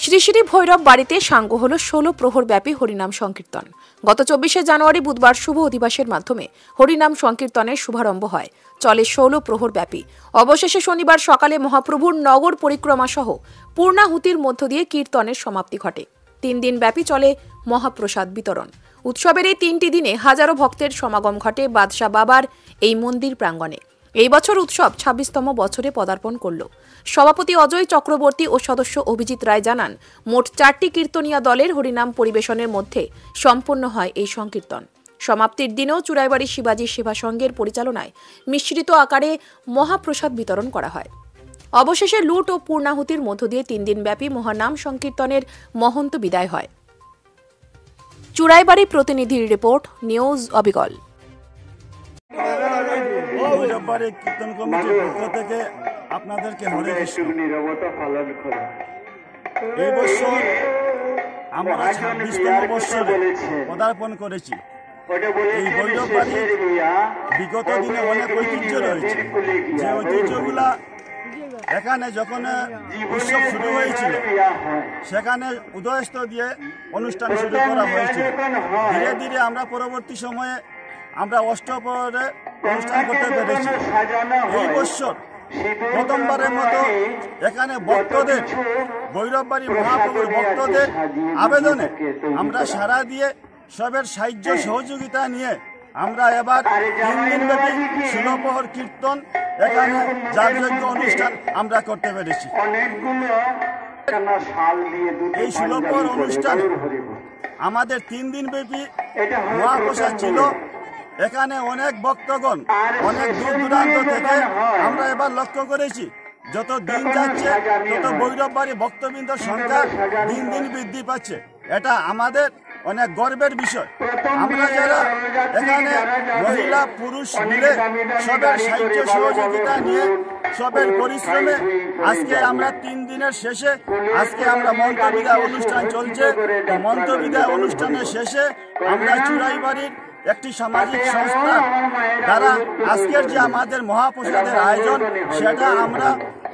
শ্রী শ্রী ভৈরব বাড়িতে সাঙ্গ হল 16 প্রহর ব্যাপী হরিনাম সংকীর্তন। গত 24শে জানুয়ারি বুধবার শুভ অধিবাসের মাধ্যমে হরিনাম সংকীর্তনের শুভারম্ভ হয়। চলে 16 প্রহর ব্যাপী। অবশেষে শনিবার সকালে মহাপ্রভুর নগর পরিক্রমা সহ পূর্ণাহুতির মধ্য দিয়ে কীর্তনের সমাপ্তি ঘটে। 3 দিন ব্যাপী চলে মহাপ্রসাদ বিতরণ। উৎসবের এই 3টি দিনে হাজারো ভক্তের সমাগম ঘটে বাদশাহ বাবার এই মন্দির প্রাঙ্গণে। এই বছর উৎসব 26তম বছরে পদার্পণ করল। সভাপতি অজয় চক্রবর্তী ও সদস্য অভিজিৎ রায় জানান, মোট 4টি কীর্তনিয়া দলের হরিনাম পরিবেশনের মধ্যে সম্পন্ন হয় এই সংকীর্তন। সমাপ্তির দিনেও চুরাইবাড়ি শিবাজি সেবা সংঘের পরিচালনায় মিশ্রিত আকারে মহাপ্রসাদ বিতরণ করা হয়। অবশেষে লুট ও পূর্ণাহুতির মধ্য দিয়ে 3 দিন ব্যাপী মহানাম সংকীর্তনের মহন্ত বিদায় হয়। চুরাইবাড়ি প্রতিনিধির রিপোর্ট, নিউজ অবিকল। ভৈরববাড়ি কীর্তন কমিটির পক্ষ থেকে আপনাদেরকে হরে কৃষ্ণ। এই বছর আমরা 26তম বৎসরে পদার্পণ করেছি। এই ভৈরববাড়ির বিগত দিনে অনেক ঐতিহ্য রয়েছে, যে ঐতিহ্যগুলা এখানে যখন উৎসব শুরু হয়েছিল সেখানে উদয়স্ত দিয়ে অনুষ্ঠান শুরু করা হয়েছিল। ধীরে ধীরে আমরা পরবর্তী সময়ে আমরা অষ্টপ্রহরে অনুষ্ঠান করতে পেরেছি। এই বছর প্রথমবারের মতো এখানে ভক্তদের, ভৈরববাড়ি মহাপ্রভুর ভক্তদের আবেদনে আমরা সাড়া দিয়ে সবের সাহায্য সহযোগিতা নিয়ে আমরা এবার 3 দিনব্যাপী 16 প্রহর কীর্তন এখানে যাগযজ্ঞ অনুষ্ঠান আমরা করতে পেরেছি। এই 16 প্রহর অনুষ্ঠানে আমাদের 3 দিনব্যাপী মহাপ্রসাদ ছিল। এখানে অনেক ভক্তগণ অনেক দূর দূরান্ত থেকে আমরা এবার লক্ষ্য করেছি, যত দিন যাচ্ছে তত ভৈরববাড়ি ভক্তবৃন্দর সংখ্যা দিন দিন বৃদ্ধি পাচ্ছে। এটা আমাদের অনেক গর্বের বিষয়। আমরা যারা এখানে মহিলা পুরুষ মিলে সবের সাহায্য সহযোগিতা নিয়ে সবের পরিশ্রমে আজকে আমরা 3 দিনের শেষে আজকে আমরা মন্ত্রবিদায় অনুষ্ঠান চলছে। মন্ত্রবিদায় অনুষ্ঠানের শেষে আমরা চুরাইবাড়ির একটি সামাজিক সংস্থা দ্বারা আজকের যে আমাদের মহাপ্রসাদের আয়োজন সেটা আমরা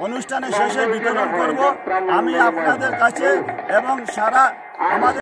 অনুষ্ঠানের শেষে বিতরণ করব। আমি আপনাদের কাছে এবং সারা আমাদের